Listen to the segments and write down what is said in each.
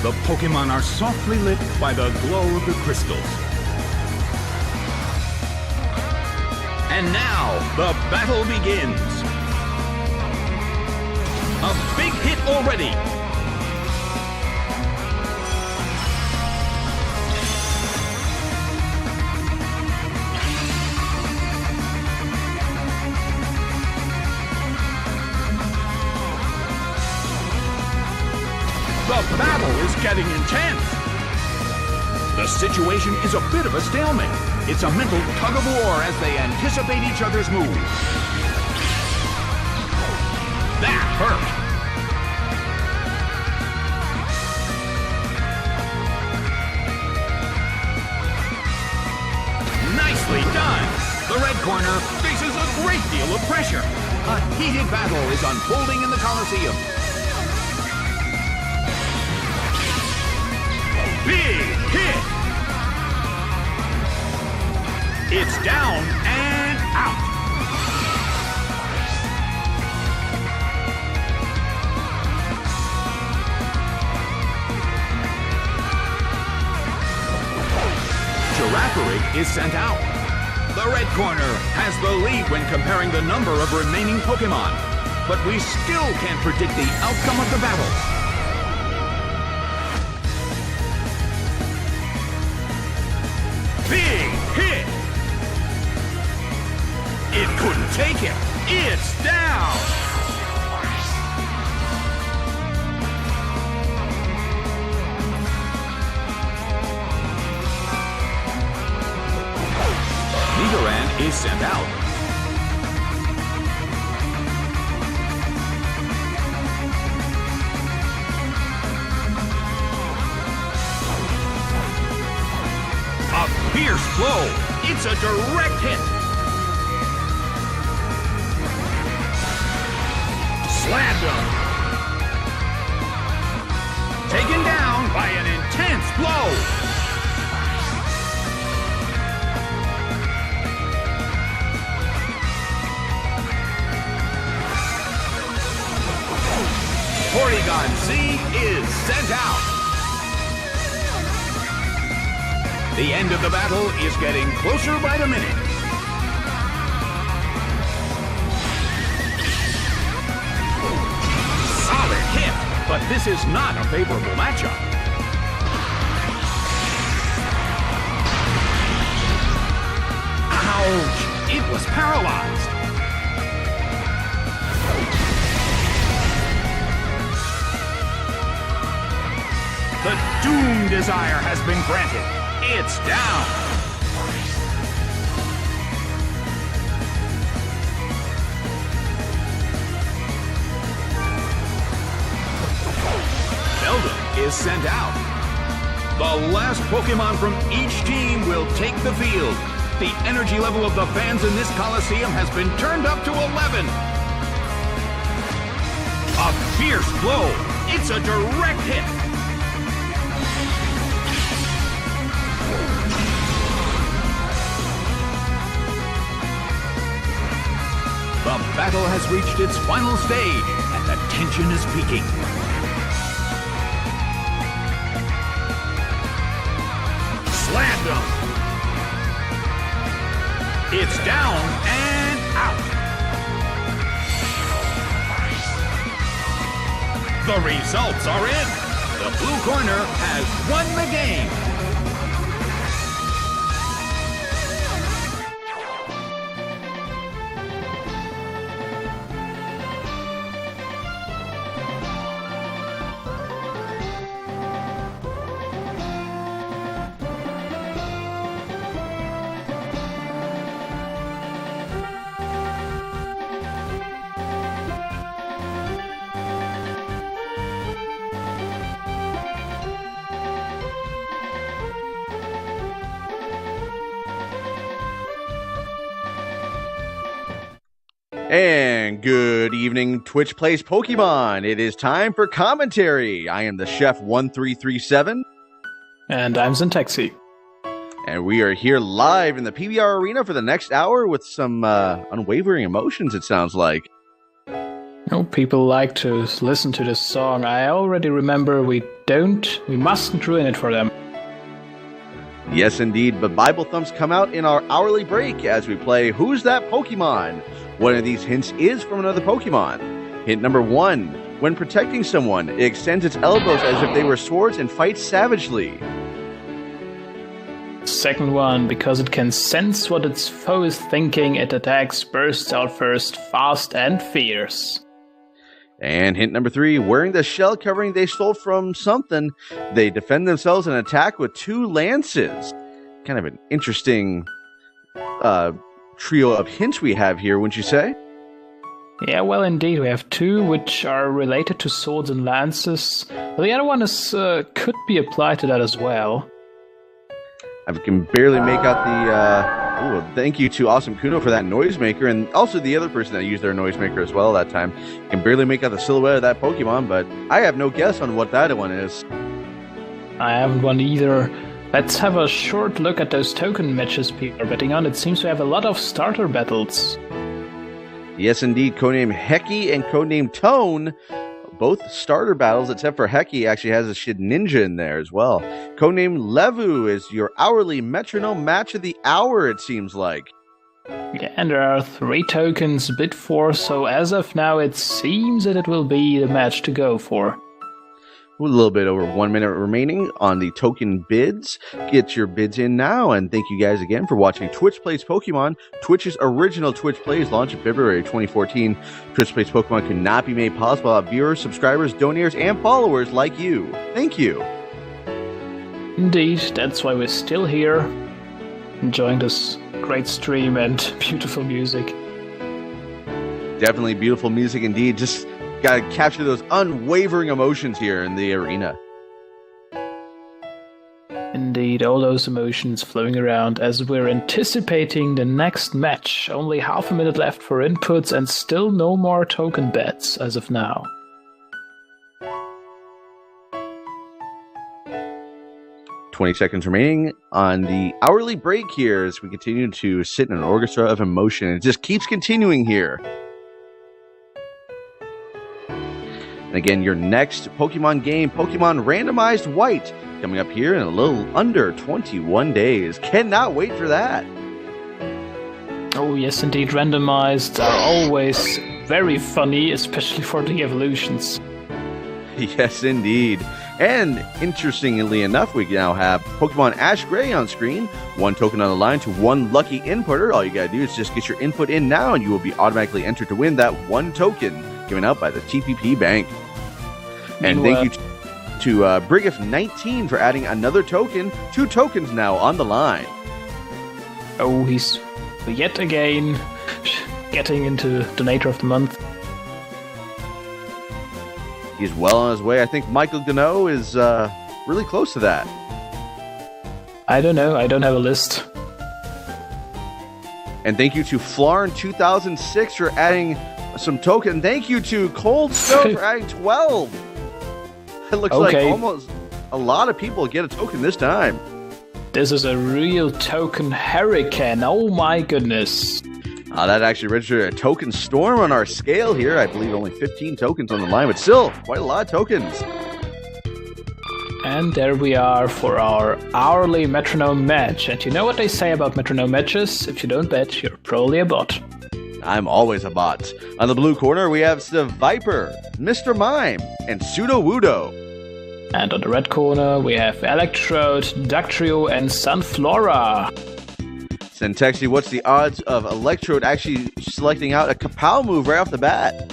The Pokémon are softly lit by the glow of the crystals. And now, the battle begins. A big hit already. The battle is getting intense. The situation is a bit of a stalemate. It's a mental tug-of-war as they anticipate each other's moves. That hurt. Nicely done. The red corner faces a great deal of pressure. A heated battle is unfolding in the Coliseum. Big hit! It's down and out. Girafarig is sent out. The red corner has the lead when comparing the number of remaining Pokémon, but we still can't predict the outcome of the battle. Big hit! It couldn't take it. It's down! Nidoran is sent out. A fierce blow. It's a direct hit. Slammed him. Taken down by an intense blow. Porygon Z is sent out. The end of the battle is getting closer by the minute. Solid hit, but this is not a favorable matchup. Ouch! It was paralyzed. The Doom Desire has been granted. It's down. Beldum is sent out. The last Pokémon from each team will take the field. The energy level of the fans in this Coliseum has been turned up to 11. A fierce blow. It's a direct hit. The battle has reached its final stage, and the tension is peaking. Slammed him. It's down and out. The results are in. The blue corner has won the game. And good evening, Twitch Plays Pokemon. It is time for commentary. I am the Chef 1337. And I'm Zentexi. And we are here live in the PBR Arena for the next hour with some unwavering emotions, it sounds like. Oh, people like to listen to this song. I already remember we mustn't ruin it for them. Yes, indeed, but Bible Thumps come out in our hourly break as we play Who's That Pokemon? One of these hints is from another Pokemon. Hint number 1. When protecting someone, it extends its elbows as if they were swords and fights savagely. Second one, because it can sense what its foe is thinking, it attacks, bursts out first, fast and fierce. And hint number 3, wearing the shell covering they stole from something, they defend themselves and attack with 2 lances. Kind of an interesting trio of hints we have here, wouldn't you say? Yeah, well, indeed, we have 2 which are related to swords and lances. The other one is could be applied to that as well. I can barely make out the... thank you to Awesome Kuno for that noisemaker, and also the other person that used their noisemaker as well that time. Can barely make out the silhouette of that Pokemon, but I have no guess on what that one is. I haven't one either. Let's have a short look at those token matches people are betting on. It seems to have a lot of starter battles. Yes, indeed. Codename Heki and Codename Tone, both starter battles, except for Heki actually has a Shid Ninja in there as well. Codename Levu is your hourly Metronome match of the hour, it seems like. Yeah, and there are 3 tokens bid for, so as of now it seems that it will be the match to go for. A little bit over 1 minute remaining on the token bids. Get your bids in now, and thank you guys again for watching Twitch Plays Pokemon, Twitch's original Twitch Plays, launched in February 2014. Twitch Plays Pokemon could not be made possible without viewers, subscribers, donors, and followers like you. Thank you. Indeed, that's why we're still here, enjoying this great stream and beautiful music. Definitely beautiful music indeed. Just gotta capture those unwavering emotions here in the arena. Indeed, all those emotions flowing around as we're anticipating the next match. Only half a minute left for inputs and still no more token bets as of now. "20 seconds remaining on the hourly break here as we continue to sit in an orchestra of emotion. It just keeps continuing here. And again, your next Pokemon game, Pokemon Randomized White, coming up here in a little under 21 days. Cannot wait for that. Oh yes, indeed, randomized are always very funny, especially for the evolutions. Yes, indeed. And interestingly enough, we now have Pokemon Ash Gray on screen. 1 token on the line to 1 lucky inputter. All you gotta do is just get your input in now, and you will be automatically entered to win that 1 token given out by the TPP Bank. And thank you to Brigiff19 for adding another token. 2 tokens now on the line. Oh, he's yet again getting into Donator of the Month. He's well on his way. I think Michael Gano is really close to that. I don't know. I don't have a list. And thank you to Flarn2006 for adding some token. Thank you to Cold Stone for adding 12. It looks like almost a lot of people get a token this time. This is a real token hurricane. Oh my goodness. That actually registered a token storm on our scale here. I believe only 15 tokens on the line, but still quite a lot of tokens. And there we are for our hourly Metronome match. And you know what they say about Metronome matches? If you don't bet, you're probably a bot. I'm always a bot. On the blue corner, we have Seviper, Mr. Mime, and Sudowoodo. And on the red corner, we have Electrode, Dugtrio, and Sunflora. Sentexi, what's the odds of Electrode actually selecting out a Kapow move right off the bat?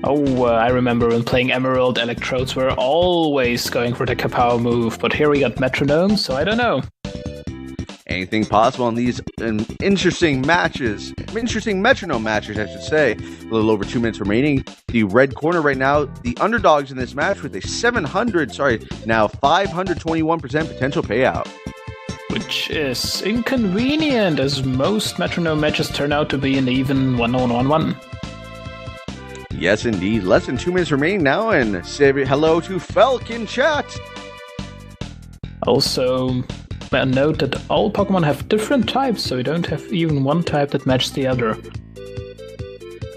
Oh, I remember when playing Emerald, Electrodes were always going for the Kapow move, but here we got Metronome, so I don't know. Anything possible in these interesting matches. Interesting Metronome matches, I should say. A little over 2 minutes remaining. The red corner right now, the underdogs in this match with a 521% potential payout. Which is inconvenient, as most Metronome matches turn out to be an even 1-on-1-1. Yes, indeed. Less than 2 minutes remaining now, and say hello to Felk in chat. Also, note that all Pokemon have different types, so you don't have even one type that matches the other.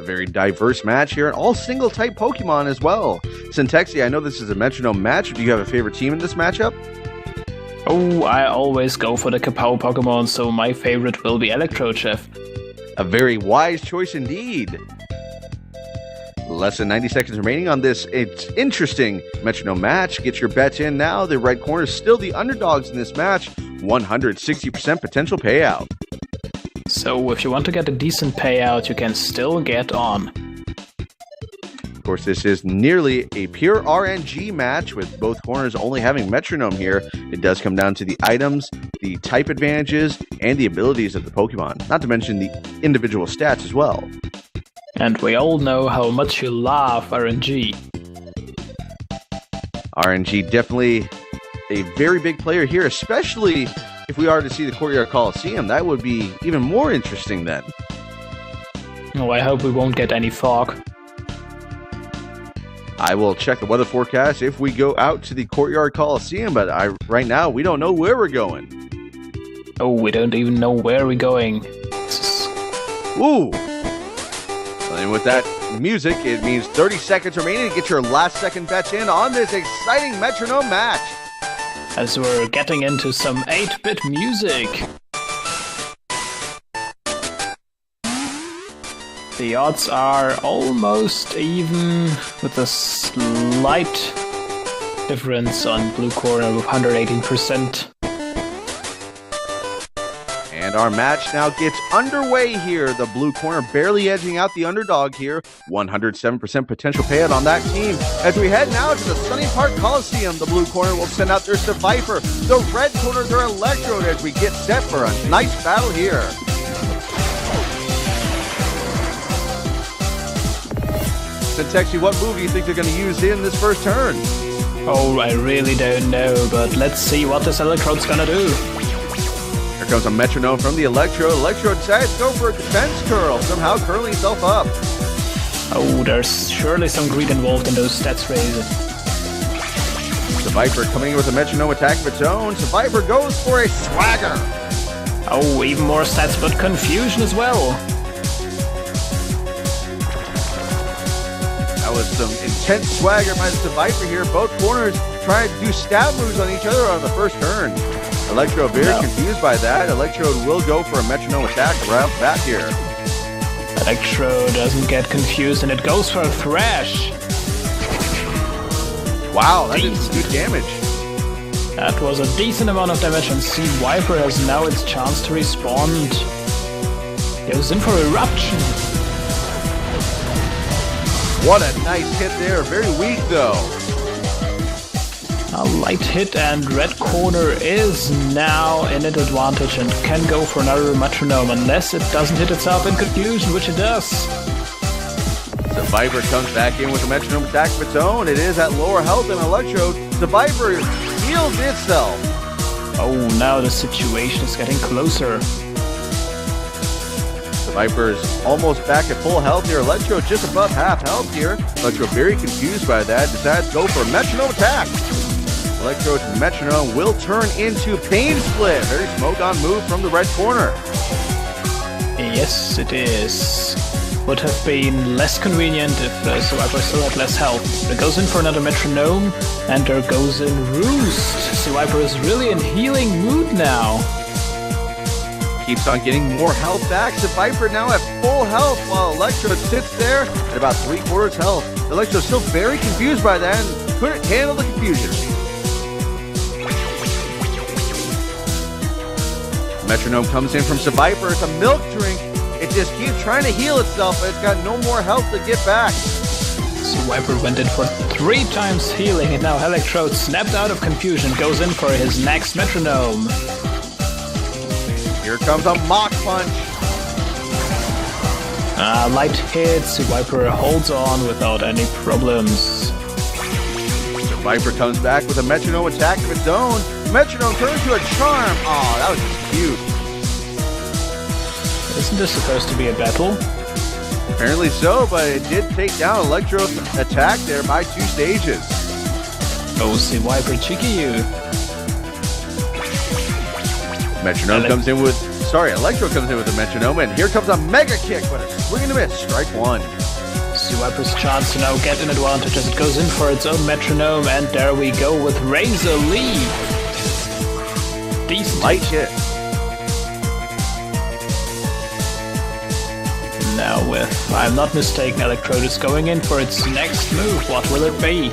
very diverse match here, and all single-type Pokemon as well. Syntexi, I know this is a Metronome match. Do you have a favorite team in this matchup? Oh, I always go for the Kapow Pokemon, so my favorite will be Electrode-M. A very wise choice indeed. Less than 90 seconds remaining on this. It's interesting Metronome match. Get your bets in now. The red corner is still the underdogs in this match. 160% potential payout. So if you want to get a decent payout, you can still get on. Of course, this is nearly a pure RNG match with both corners only having Metronome here. It does come down to the items, the type advantages, and the abilities of the Pokemon, not to mention the individual stats as well. And we all know how much you love RNG. RNG definitely a very big player here, especially if we are to see the Courtyard Coliseum. That would be even more interesting then. Oh, I hope we won't get any fog. I will check the weather forecast if we go out to the Courtyard Coliseum, but right now we don't know where we're going. Oh, we don't even know where we're going. Ooh! And with that music, it means 30 seconds remaining to get your last second bets in on this exciting Metronome match. As we're getting into some 8-bit music. The odds are almost even, with a slight difference on blue corner with 118%. And our match now gets underway here. The blue corner barely edging out the underdog here. 107% potential payout on that team. As we head now to the Sunny Park Coliseum, the blue corner will send out their Seviper. The red corner, their Electrode, as we get set for a nice battle here. Syntexi, what move do you think they're going to use in this first turn? Oh, I really don't know, but let's see what this Electrode's gonna do. Here comes a Metronome from the Electrode. Electrode decides to go for a defense curl, somehow curling himself up. Oh, there's surely some greed involved in those stats raises. Seviper coming in with a Metronome attack of its own. Seviper goes for a swagger. Oh, even more stats, but confusion as well. That was some intense swagger by the Seviper here. Both corners trying to do stab moves on each other on the first turn. Electrode very confused by that. Electrode will go for a Metronome attack right back here. Electrode doesn't get confused and it goes for a Thrash. Wow, that did some good damage. That was a decent amount of damage, and Seviper has now its chance to respond. Goes in for Eruption. What a nice hit there. Very weak though. A light hit, and red corner is now in an advantage and can go for another Metronome unless it doesn't hit itself in confusion, which it does. Seviper comes back in with a Metronome attack of its own. It is at lower health than Electrode. Seviper heals itself. Oh, now the situation is getting closer. Seviper's almost back at full health here. Electrode just above half health here. Electrode very confused by that. Decides to go for a Metronome attack. Electrode's Metronome will turn into Pain Split. Very smoke-on move from the red corner. Yes, it is. Would have been less convenient if Seviper still had less health. There goes in for another Metronome, and there goes in Roost. Seviper is really in healing mood now. Keeps on getting more health back. Seviper now at full health while Electrode sits there at about 3/4 health. Electrode's still very confused by that and couldn't handle the confusion. Metronome comes in from Seviper. It's a milk drink. It just keeps trying to heal itself, but it's got no more health to get back. Seviper went in for 3 times healing, and now Electrode snapped out of confusion, goes in for his next Metronome. Here comes a Mach Punch. Light hit. Seviper holds on without any problems. Seviper comes back with a Metronome attack of its own. Metronome turns to a Charm. Oh, that was just cute. Isn't this supposed to be a battle? Apparently so, but it did take down Electrode's attack there by 2 stages. Oh, Seviper cheeky you. Metronome comes in with Electrode comes in with a Metronome, and here comes a Mega Kick, but a swing and a miss. Strike one. Seviper's chance to now get an advantage as it goes in for its own Metronome, and there we go with Razor Leaf. Decent light hit. Now, if I'm not mistaken, Electrode is going in for its next move. What will it be?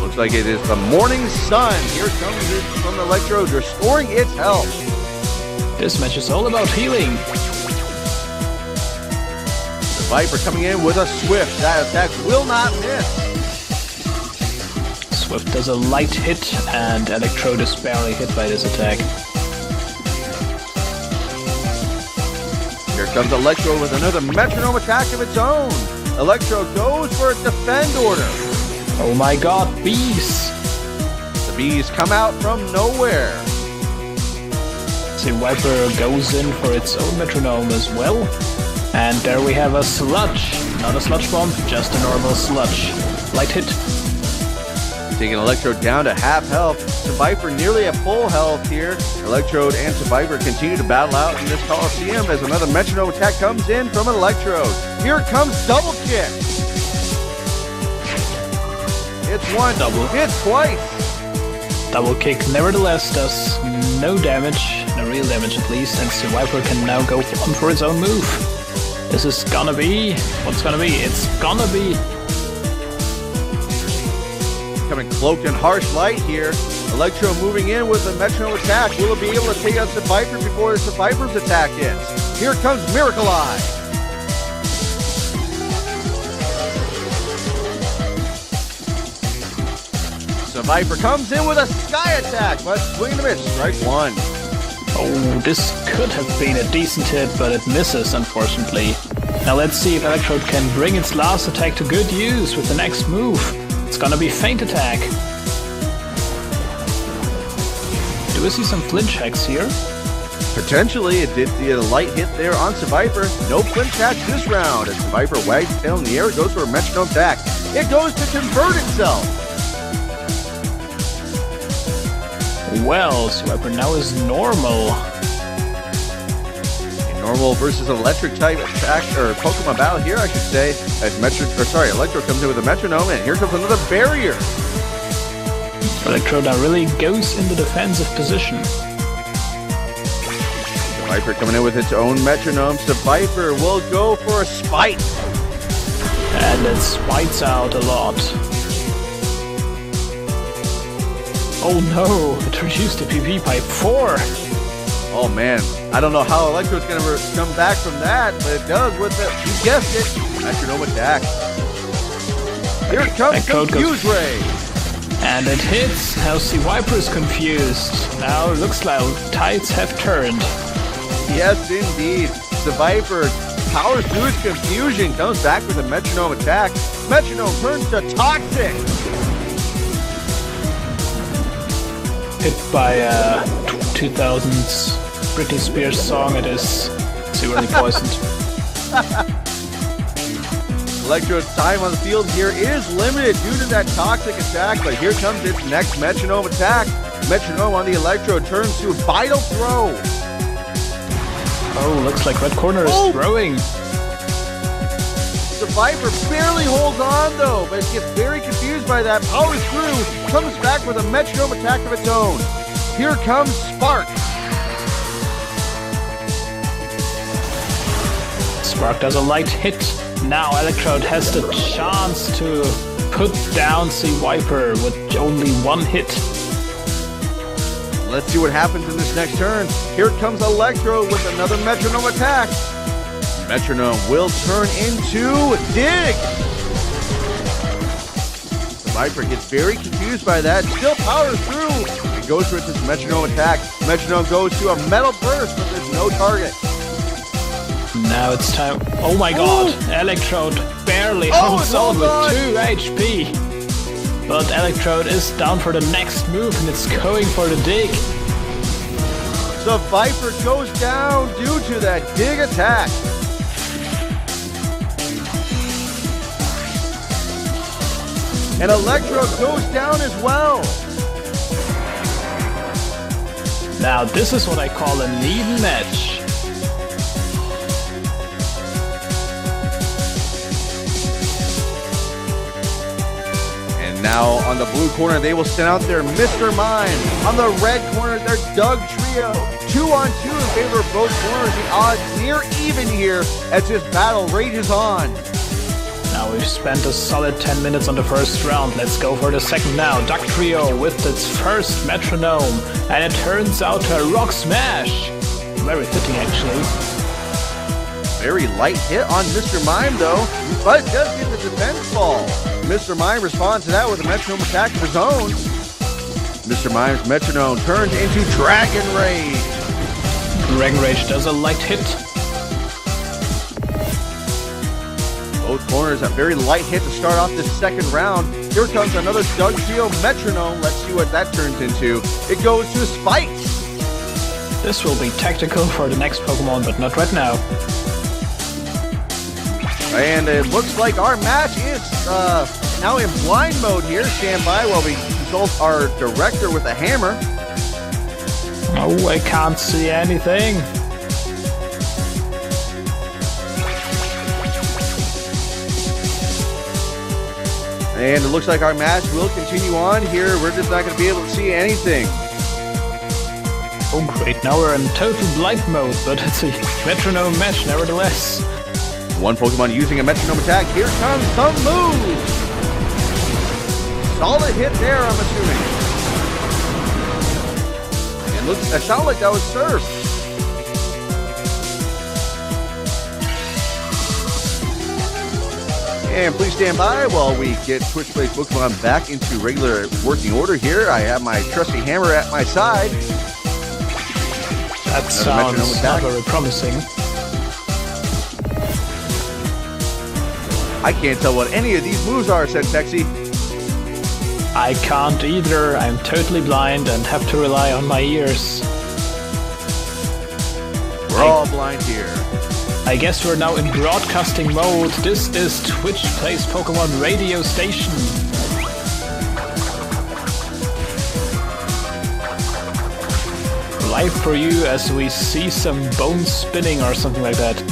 Looks like it is the Morning Sun. Here comes it from Electrode, restoring its health. This match is all about healing. The Viper coming in with a Swift. That attack will not miss. Swift does a light hit, and Electrode is barely hit by this attack. Here comes Electrode with another Metronome attack of its own. Electrode goes for a defend order. Oh my god, bees! The bees come out from nowhere. Seviper goes in for its own Metronome as well. And there we have a Sludge. Not a Sludge Bomb, just a normal Sludge. Light hit. Taking Electrode down to half health. Seviper nearly at full health here. Electrode and Seviper continue to battle out in this Coliseum as another Metronome attack comes in from Electrode. Here comes Double Kick. It's one, it's twice. Double Kick nevertheless does no damage, no real damage at least, and Seviper can now go on for its own move. This is gonna be... what's gonna be? It's gonna be... Coming cloaked in harsh light here. Electro moving in with a Metronome attack. Will it be able to take out Seviper before the Seviper's attack ends? Here comes Miracle Eye. Seviper comes in with a Sky attack, but swing and a miss. Strike one. Oh, this could have been a decent hit, but it misses, unfortunately. Now let's see if Electrode can bring its last attack to good use with the next move. It's gonna be Feint Attack. Do we see some flinch hacks here? Potentially, it did see a light hit there on Seviper. No flinch hatch this round. As Seviper wags its tail in the air, it goes for a Metronome attack. It goes to convert itself. Well, Seviper now is normal. A normal versus electric type attack, or Pokemon battle here, I should say. As Electro comes in with a Metronome, and here comes another barrier. Electrode now really goes in the defensive position. Seviper coming in with its own Metronome. Seviper will go for a Spite. And it spites out a lot. Oh no, it reduced the PP by 4. Oh man, I don't know how Electrode's going to come back from that, but it does with the, you guessed it, Metronome attack. Here comes Confuse Ray. And it hits. Now Seviper is confused. Now it looks like tides have turned. Yes, indeed. Seviper powers through its confusion, comes back with a Metronome attack. Metronome turns to Toxic. Hit by 2000's Britney Spears song, it is severely poisoned. Electrode's time on the field here is limited due to that Toxic attack, but here comes its next Metronome attack. Metronome on the Electrode turns to Vital Throw. Oh, looks like Red Corner is throwing. Seviper barely holds on though, but it gets very confused by that. Powers through, comes back with a Metronome attack of its own. Here comes Spark. Spark does a light hit. Now Electrode has the chance to put down Seviper with only one hit. Let's see what happens in this next turn. Here comes Electrode with another Metronome attack. Metronome will turn into Dig. Seviper gets very confused by that, still powers through. It goes for its Metronome attack. Metronome goes to a Metal Burst, but there's no target. Now it's time. Oh my god, Electrode barely holds on with 2 HP. But Electrode is down for the next move and it's going for the Dig. Seviper goes down due to that Dig attack. And Electrode goes down as well. Now this is what I call a neat match. And now on the blue corner, they will send out their Mr. Mime. On the red corner, their Dugtrio. 2-on-2 in favor of both corners. The odds near even here as this battle rages on. Now we've spent a solid 10 minutes on the first round. Let's go for the second now. Dugtrio with its first Metronome. And it turns out a Rock Smash. Very fitting, actually. Very light hit on Mr. Mime, though, but it does get the defense ball. Mr. Mime responds to that with a Metronome attack of his own. Mr. Mime's Metronome turns into Dragon Rage. Dragon Rage does a light hit. Both corners a very light hit to start off this second round. Here comes another Dugtrio Metronome. Let's see what that turns into. It goes to Spikes. This will be tactical for the next Pokemon, but not right now. And it looks like our match is now in blind mode here. Stand by while we consult our director with a hammer. Oh, I can't see anything. And it looks like our match will continue on here. We're just not going to be able to see anything. Oh great, now we're in total blind mode, but it's a Metronome match nevertheless. One Pokemon using a Metronome attack. Here comes some moves. Solid hit there, I'm assuming. It sounded like that was Surf. And please stand by while we get Twitch Plays Pokemon back into regular working order here. I have my trusty hammer at my side. That sounds not very promising. I can't tell what any of these moves are, said Texie. I can't either. I'm totally blind and have to rely on my ears. We're all blind here. I guess we're now in broadcasting mode. This is Twitch Plays Pokemon radio station. Live for you as we see some bone spinning or something like that.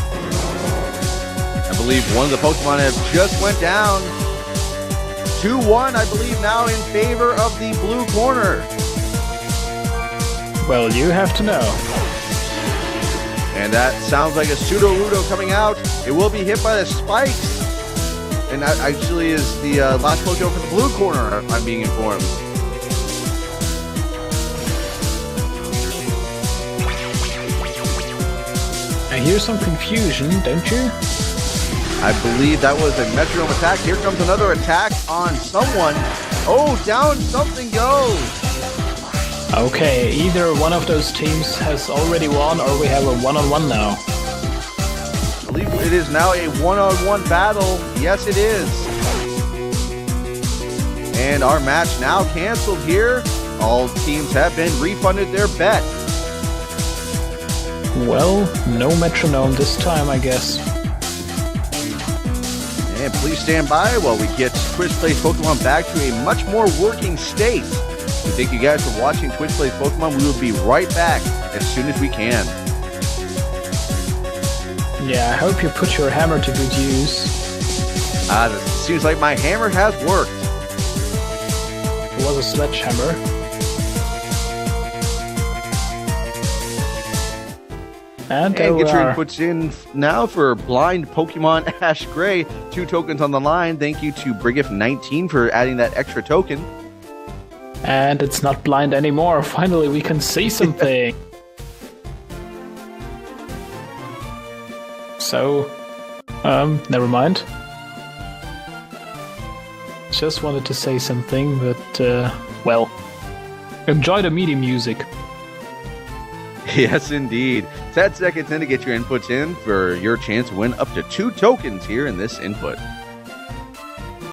I believe one of the Pokemon have just went down. 2-1, I believe, now in favor of the blue corner. Well, you have to know. And that sounds like a Sudowoodo coming out. It will be hit by the spikes. And that actually is the last Pokemon for the blue corner, I'm being informed. I hear some confusion, don't you? I believe that was a Metronome attack. Here comes another attack on someone. Oh, down something goes. Okay, either one of those teams has already won or we have a one-on-one now. I believe it is now a one-on-one battle. Yes, it is. And our match now canceled here. All teams have been refunded their bet. Well, no Metronome this time, I guess. And please stand by while we get Twitch Plays Pokemon back to a much more working state. We thank you guys for watching Twitch Plays Pokemon. We will be right back as soon as we can. Yeah, I hope you put your hammer to good use. It seems like my hammer has worked. It was a sledgehammer. And get your inputs in now for blind Pokemon Ash Gray. 2 tokens on the line. Thank you to Brigif19 for adding that extra token. And it's not blind anymore. Finally, we can see something. So, never mind. Just wanted to say something, but, well, enjoy the MIDI music. Yes, indeed. 10 seconds in to get your inputs in for your chance to win up to 2 tokens here in this input.